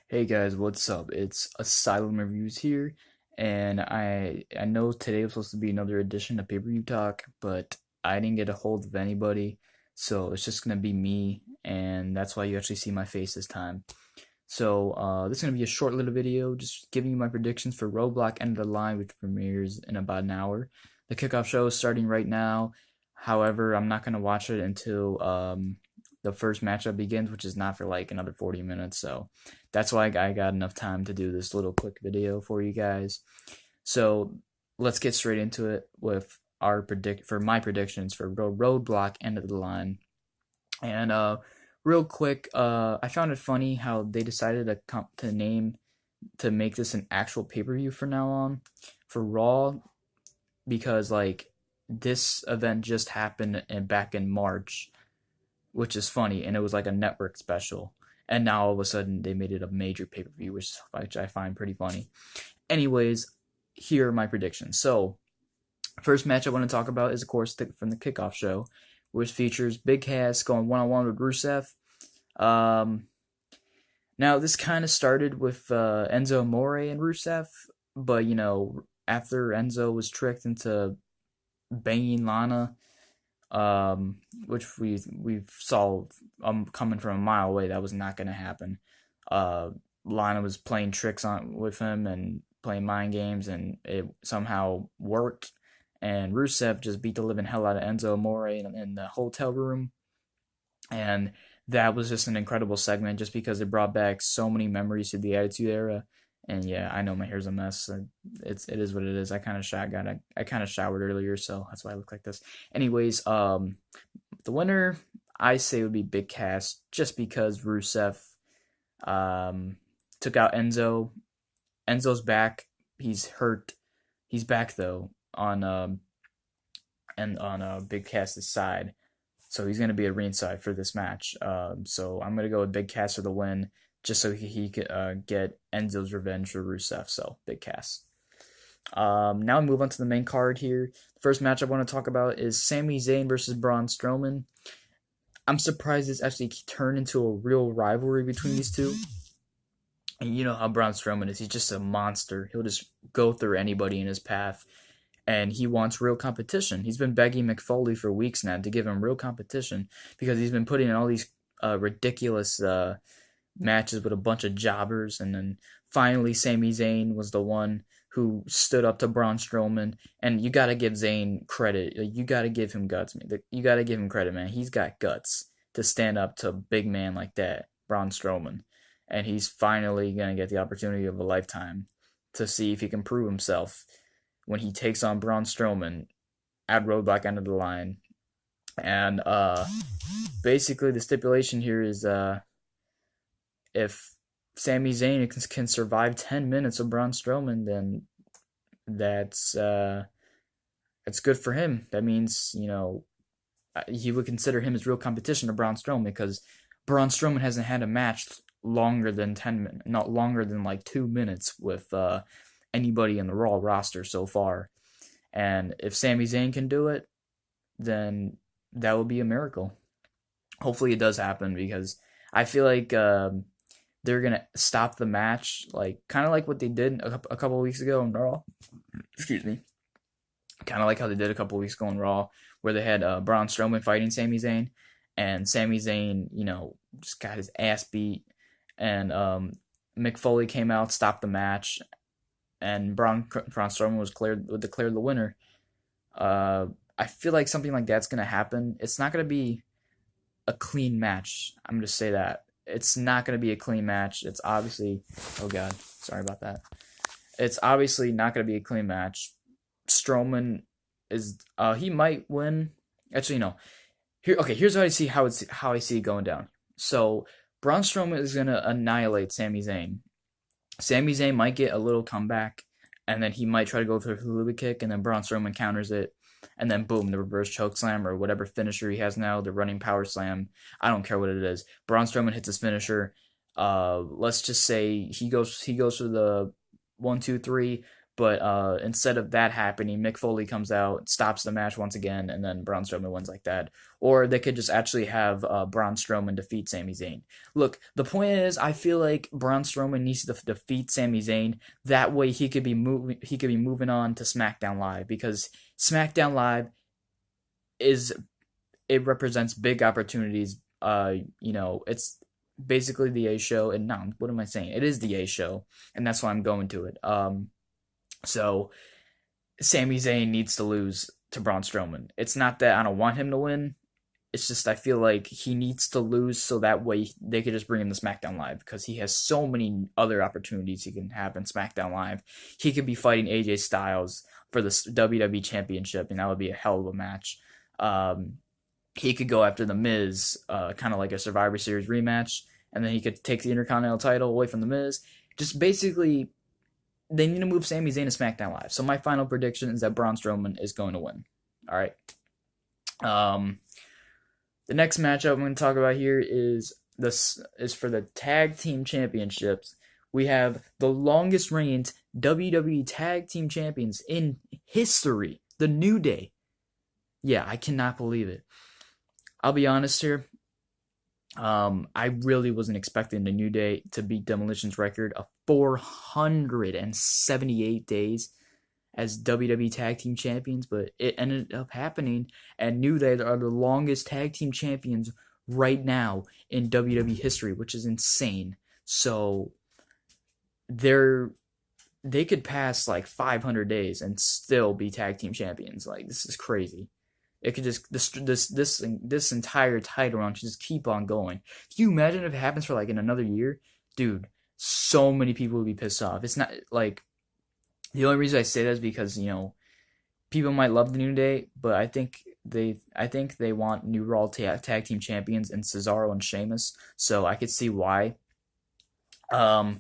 Hey guys, what's up? It's Asylum Reviews here, and I know today was supposed to be another edition of Pay-Per-View Talk, but I didn't get a hold of anybody, so it's just gonna be me, and that's why you actually see my face this time. So this is gonna be a short little video, just giving you my predictions for Roadblock End of the Line, which premieres in about an hour. The kickoff show is starting right now. However, I'm not gonna watch it until the first matchup begins, which is not for like another 40 minutes. So that's why I got enough time to do this little quick video for you guys. So let's get straight into it with my predictions for Roadblock End of the Line. And real quick, I found it funny how they decided to make this an actual pay-per-view for now on for Raw, because like this event just happened back in March, which is funny, and it was like a network special. And now all of a sudden they made it a major pay-per-view, which I find pretty funny. Anyways, here are my predictions. So, first match I want to talk about is, of course, from the kickoff show, which features Big Cass going one-on-one with Rusev. Um, Now, this kind of started with Enzo Amore and Rusev, but, after Enzo was tricked into banging Lana, which we saw coming from a mile away, that was not going to happen. Uh, Lana was playing tricks on with him and playing mind games, and it somehow worked. And Rusev just beat the living hell out of Enzo Amore in the hotel room, and that was just an incredible segment, just because it brought back so many memories to the Attitude Era. And yeah, I know my hair's a mess. It is what it is. I kind of showered earlier, so that's why I look like this. Anyways, the winner I say would be Big Cass, just because Rusev um took out Enzo. Enzo's back. He's hurt. He's back though on Big Cass's side. So he's going to be at ringside for this match. So I'm going to go with Big Cass for the win, just so he could get Enzo's revenge for Rusev. So Big Cass. Now we move on to the main card here. The first match I want to talk about is Sami Zayn versus Braun Strowman. I'm surprised this actually turned into a real rivalry between these two. And you know how Braun Strowman is. He's just a monster. He'll just go through anybody in his path, and he wants real competition. He's been begging Mick Foley for weeks now to give him real competition, because he's been putting in all these ridiculous matches with a bunch of jobbers, and then finally Sami Zayn was the one who stood up to Braun Strowman. And you gotta give Zayn credit. You gotta give him guts, man. You gotta give him credit, man. He's got guts to stand up to a big man like that, Braun Strowman. And he's finally gonna get the opportunity of a lifetime to see if he can prove himself when he takes on Braun Strowman at Roadblock End of the Line. And basically the stipulation here is if Sami Zayn can survive 10 minutes of Braun Strowman, then that's it's good for him. That means, he would consider him as real competition to Braun Strowman, because Braun Strowman hasn't had a match longer than 10 minutes, not longer than like 2 minutes with anybody in the Raw roster so far. And if Sami Zayn can do it, then that would be a miracle. Hopefully it does happen, because I feel like they're gonna stop the match, like kind of like what they did a couple of weeks ago in Raw. Excuse me. Kind of like how they did a couple of weeks ago in Raw, where they had Braun Strowman fighting Sami Zayn, and Sami Zayn, just got his ass beat, and Mick Foley came out, stopped the match, and Braun Strowman was declared the winner. I feel like something like that's gonna happen. It's not gonna be a clean match. I'm gonna say that it's not gonna be a clean match. It's obviously, oh god, sorry about that. It's obviously not gonna be a clean match. Strowman is he might win. Actually, no. Here's how I see it going down. So Braun Strowman is gonna annihilate Sami Zayn. Sami Zayn might get a little comeback, and then he might try to go for a hula kick, and then Braun Strowman counters it, and then boom, the reverse choke slam, or whatever finisher he has now, the running power slam. I don't care what it is. Braun Strowman hits his finisher. Let's just say he goes for the 1, 2, 3. But instead of that happening, Mick Foley comes out, stops the match once again, and then Braun Strowman wins like that. Or they could just actually have Braun Strowman defeat Sami Zayn. Look, the point is, I feel like Braun Strowman needs to defeat Sami Zayn. That way, he could be moving. He could be moving on to SmackDown Live, because SmackDown Live is, it represents big opportunities. It's basically the A show, and no, what am I saying? It is the A show, and that's why I'm going to it. So Sami Zayn needs to lose to Braun Strowman. It's not that I don't want him to win. It's just I feel like he needs to lose so that way they could just bring him to SmackDown Live, because he has so many other opportunities he can have in SmackDown Live. He could be fighting AJ Styles for the WWE Championship, and that would be a hell of a match. He could go after The Miz, kind of like a Survivor Series rematch, and then he could take the Intercontinental title away from The Miz. Just basically, they need to move Sami Zayn to SmackDown Live. So my final prediction is that Braun Strowman is going to win. All right. The next matchup I'm going to talk about here is for the Tag Team Championships. We have the longest reigning WWE Tag Team Champions in history, The New Day. Yeah, I cannot believe it. I'll be honest here. I really wasn't expecting the New Day to beat Demolition's record of 478 days as WWE Tag Team Champions, but it ended up happening, and New Day are the longest Tag Team Champions right now in WWE history, which is insane. So they could pass like 500 days and still be Tag Team Champions. Like, this is crazy. It could just this entire title run should just keep on going. Can you imagine if it happens for like in another year? Dude, so many people would be pissed off. It's not like, the only reason I say that is because, people might love the New Day, but I think they want new Raw tag team champions in Cesaro and Sheamus, so I could see why. Now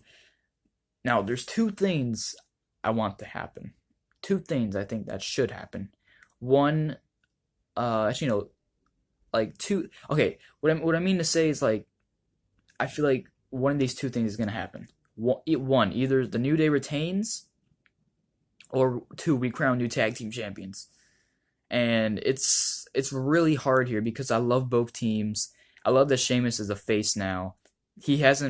there's two things I want to happen. Two things I think that should happen. One, actually, like two. Okay, what I mean to say is, like, I feel like one of these two things is gonna happen. One, either the New Day retains, or two, we crown new tag team champions. And it's really hard here because I love both teams. I love that Sheamus is a face now. He's not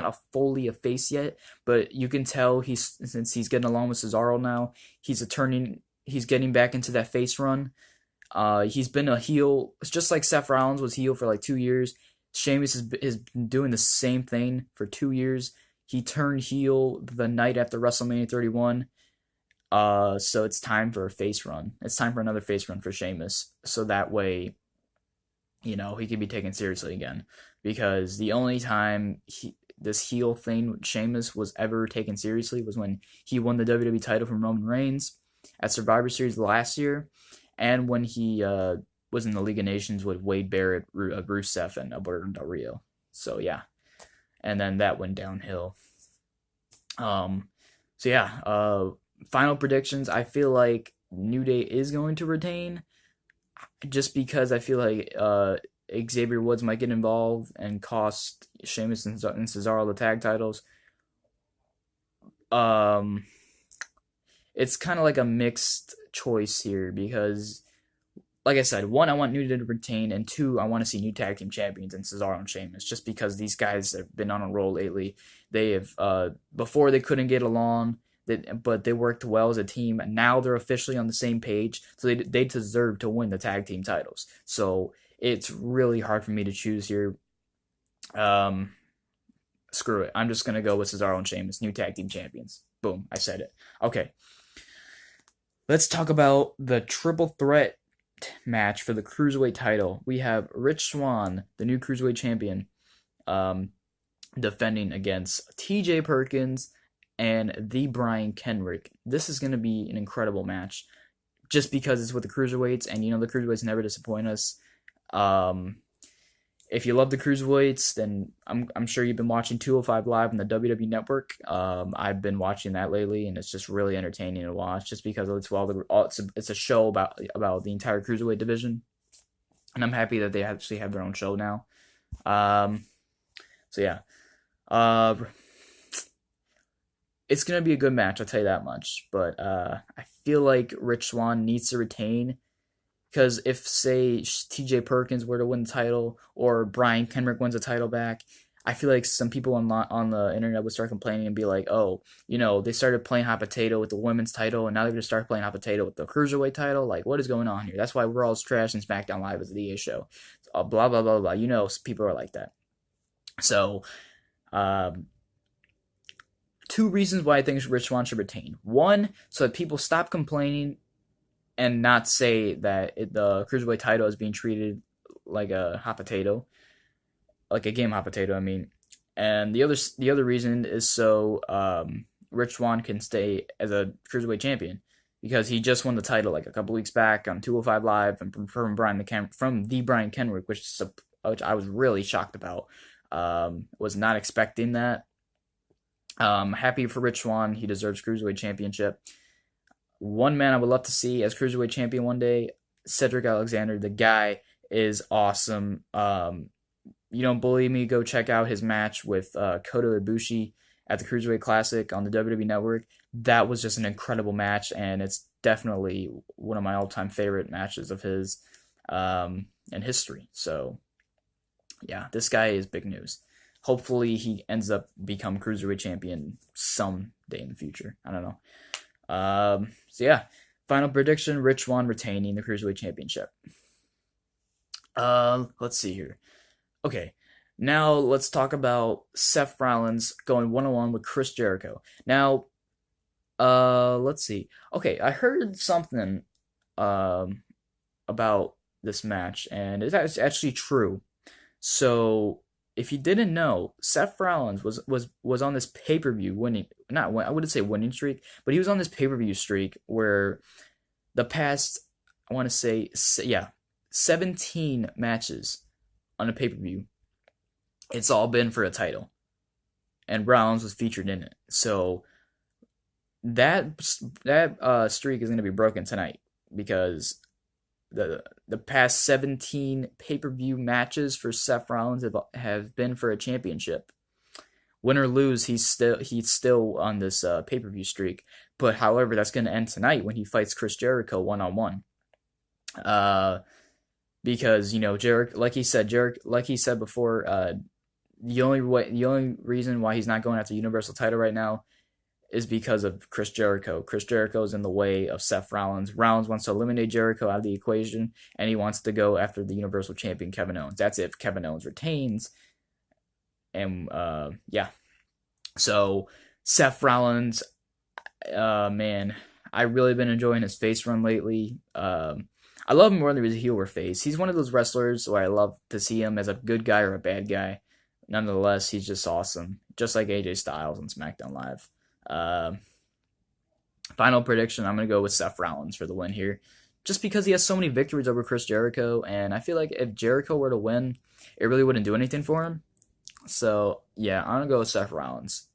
a fully a face yet, but you can tell since he's getting along with Cesaro now, he's getting back into that face run. He's been a heel. It's just like Seth Rollins was heel for like 2 years. Sheamus has been doing the same thing for 2 years. He turned heel the night after WrestleMania 31. So it's time for a face run. It's time for another face run for Sheamus. So that way, he can be taken seriously again. Because the only time this heel thing with Sheamus was ever taken seriously was when he won the WWE title from Roman Reigns at Survivor Series last year, and when he was in the League of Nations with Wade Barrett, Rusev, and Alberto Del Rio. So yeah, and then that went downhill. Final predictions. I feel like New Day is going to retain, just because I feel like Xavier Woods might get involved and cost Sheamus and Cesaro the tag titles. It's kind of like a mixed choice here because, like I said, one, I want New Day to retain, and two, I want to see new tag team champions in Cesaro and Sheamus, just because these guys have been on a roll lately. They have, before they couldn't get along, but they worked well as a team, and now they're officially on the same page, so they deserve to win the tag team titles. So it's really hard for me to choose here. Screw it. I'm just going to go with Cesaro and Sheamus, new tag team champions. Boom, I said it. Okay. Let's talk about the triple threat match for the Cruiserweight title. We have Rich Swann, the new Cruiserweight champion, defending against TJ Perkins and the Brian Kendrick. This is going to be an incredible match just because it's with the Cruiserweights, and the Cruiserweights never disappoint us. If you love the Cruiserweights, then I'm sure you've been watching 205 Live on the WWE Network. I've been watching that lately, and it's just really entertaining to watch, just because it's a show about the entire Cruiserweight division, and I'm happy that they actually have their own show now. it's gonna be a good match. I'll tell you that much. But I feel like Rich Swann needs to retain because if say T.J. Perkins were to win the title or Brian Kendrick wins the title back, I feel like some people on the internet would start complaining and be like, oh, they started playing hot potato with the women's title, and now they're gonna start playing hot potato with the cruiserweight title. Like, what is going on here? That's why we're all trash and SmackDown Live as a DA show. Blah blah blah blah. People are like that. So, um, two reasons why I think Rich Swann should retain. One, so that people stop complaining and not say that the cruiserweight title is being treated like a hot potato, like a game hot potato. I mean, and the other reason is so Rich Swann can stay as a cruiserweight champion because he just won the title like a couple weeks back on 205 Live and from the Brian Kenrick, which I was really shocked about. Was not expecting that. Happy for Rich Swann. He deserves cruiserweight championship. One man I would love to see as cruiserweight champion one day, Cedric Alexander. The guy is awesome. You don't believe me? Go check out his match with Kota Ibushi at the Cruiserweight Classic on the WWE Network. That was just an incredible match, and it's definitely one of my all-time favorite matches of his in history. So, yeah, this guy is big news. Hopefully, he ends up become Cruiserweight champion someday in the future. I don't know. So yeah, final prediction: Rich Swann retaining the Cruiserweight Championship. Let's see here. Okay, now let's talk about Seth Rollins going one-on-one with Chris Jericho. Now, let's see. Okay, I heard something about this match, and it's actually true. So, if you didn't know, Seth Rollins was on this pay-per-view winning, I wouldn't say winning streak, but he was on this pay-per-view streak where the past, I want to say, 17 matches on a pay-per-view, it's all been for a title. And Rollins was featured in it. So that streak is going to be broken tonight because the past 17 pay-per-view matches for Seth Rollins have been for a championship. Win or lose, he's still on this pay-per-view streak. But however, that's going to end tonight when he fights Chris Jericho one-on-one. Because Jericho, like he said before, the only reason why he's not going after the Universal title right now is because of Chris Jericho. Chris Jericho is in the way of Seth Rollins. Rollins wants to eliminate Jericho out of the equation, and he wants to go after the Universal Champion Kevin Owens. That's if Kevin Owens retains. And yeah, so Seth Rollins, man, I've really been enjoying his face run lately. I love him more than he's a heel or face. He's one of those wrestlers where I love to see him as a good guy or a bad guy. Nonetheless, he's just awesome, just like AJ Styles on SmackDown Live. Final prediction, I'm going to go with Seth Rollins for the win here, just because he has so many victories over Chris Jericho, and I feel like if Jericho were to win, it really wouldn't do anything for him. So, yeah, I'm going to go with Seth Rollins.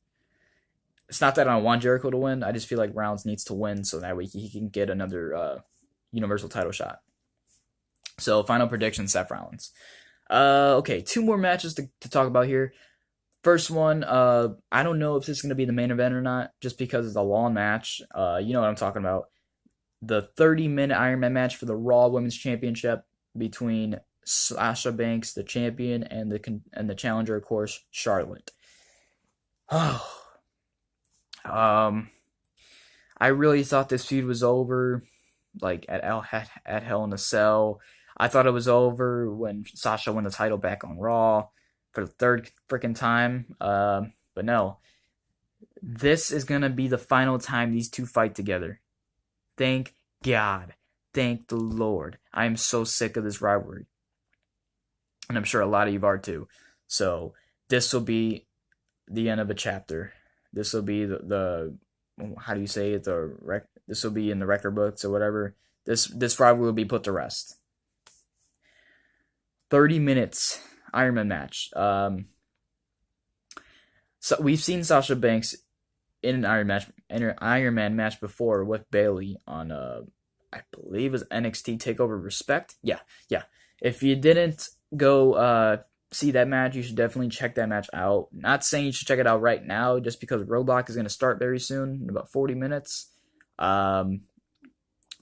It's not that I don't want Jericho to win, I just feel like Rollins needs to win so that way he can get another Universal title shot. So, final prediction, Seth Rollins. Okay, two more matches to talk about here. First one, I don't know if this is going to be the main event or not, just because it's a long match. You know what I'm talking about. The 30-minute Iron Man match for the Raw Women's Championship between Sasha Banks, the champion, and the challenger, of course, Charlotte. I really thought this feud was over, like at Hell in a Cell. I thought it was over when Sasha won the title back on Raw for the third freaking time. But no, this is going to be the final time these two fight together. Thank God. Thank the Lord. I am so sick of this rivalry. And I'm sure a lot of you are too. So this will be the end of a chapter. This will be the how do you say it? This will be in the record books or whatever. This rivalry will be put to rest. 30 minutes Iron Man match. So we've seen Sasha Banks in an Iron Man match before with Bayley on I believe it was NXT Takeover Respect. Yeah. If you didn't go see that match, you should definitely check that match out. Not saying you should check it out right now, just because Roadblock is going to start very soon, in about 40 minutes. Um,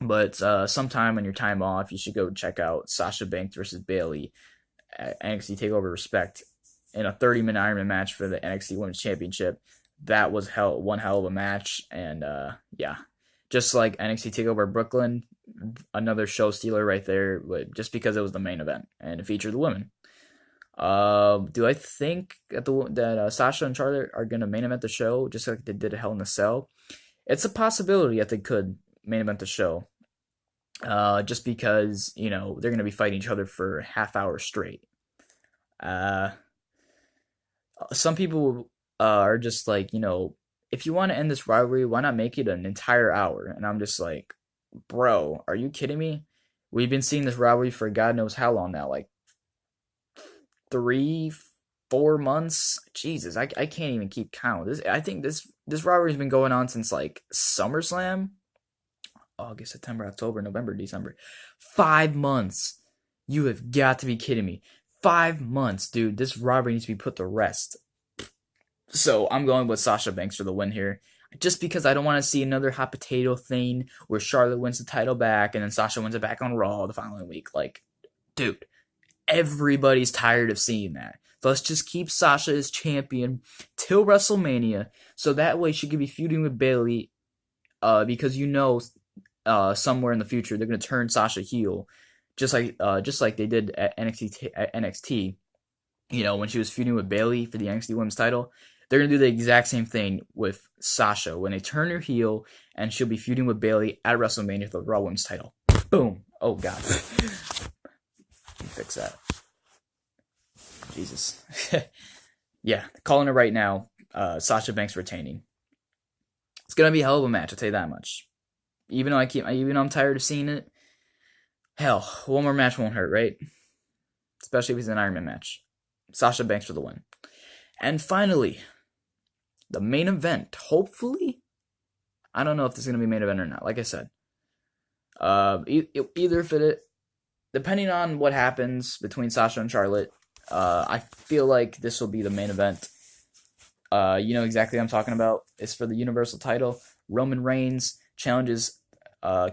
but sometime on your time off, you should go check out Sasha Banks versus Bayley at NXT Takeover Respect in a 30-minute Iron Man match for the NXT Women's Championship. That was one hell of a match, and yeah, just like NXT Takeover Brooklyn, another show stealer right there, just because it was the main event and it featured the women. Do I think that Sasha and Charlotte are gonna main event the show just like they did at Hell in a Cell? It's a possibility that they could main event the show. Just because they're gonna be fighting each other for half hour straight. Uh, some people are just like, if you want to end this rivalry, why not make it an entire hour? And I'm just like, bro, are you kidding me? We've been seeing this rivalry for God knows how long now, like 3, 4 months. Jesus, I can't even keep count. I think this rivalry's been going on since like SummerSlam. August, September, October, November, December. 5 months. You have got to be kidding me. 5 months, dude. This rivalry needs to be put to rest. So I'm going with Sasha Banks for the win here. Just because I don't want to see another hot potato thing where Charlotte wins the title back and then Sasha wins it back on Raw the following week. Like, dude, everybody's tired of seeing that. So let's just keep Sasha as champion till WrestleMania. So that way she could be feuding with Bayley. Because somewhere in the future they're gonna turn Sasha heel, just like they did at NXT. When she was feuding with Bayley for the NXT Women's title, they're gonna do the exact same thing with Sasha when they turn her heel, and she'll be feuding with Bayley at WrestleMania for the Raw Women's title. Boom! Oh god, fix that. Jesus. Yeah, calling it right now. Sasha Banks retaining. It's gonna be a hell of a match. I'll tell you that much. Even though I'm tired of seeing it, hell, one more match won't hurt, right? Especially if it's an Iron Man match. Sasha Banks for the win. And finally, the main event. Hopefully, I don't know if this is gonna be main event or not. Like I said, either if it, depending on what happens between Sasha and Charlotte, I feel like this will be the main event. You know exactly what I'm talking about. It's for the Universal title. Roman Reigns challenges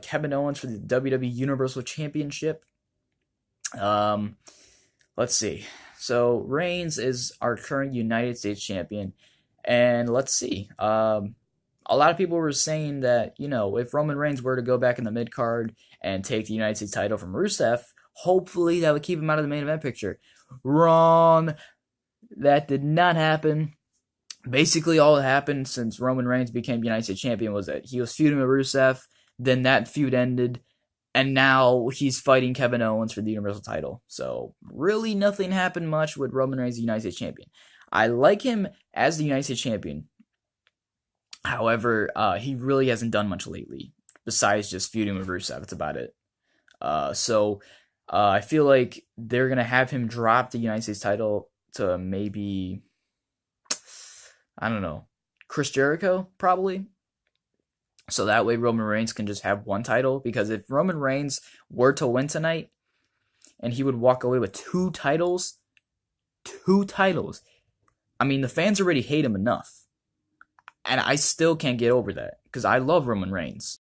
Kevin Owens for the WWE Universal Championship. Let's see. So Reigns is our current United States champion, and let's see. A lot of people were saying that if Roman Reigns were to go back in the mid card and take the United States title from Rusev, hopefully that would keep him out of the main event picture. Wrong. That did not happen. Basically, all that happened since Roman Reigns became United States champion was that he was feuding with Rusev, then that feud ended, and now he's fighting Kevin Owens for the Universal title. So, really nothing happened much with Roman Reigns, the United States champion. I like him as the United States champion. However, he really hasn't done much lately, besides just feuding with Rusev. That's about it. So, I feel like they're going to have him drop the United States title to maybe, I don't know, Chris Jericho, probably. So that way Roman Reigns can just have one title. Because if Roman Reigns were to win tonight, and he would walk away with two titles, I mean, the fans already hate him enough. And I still can't get over that. Because I love Roman Reigns.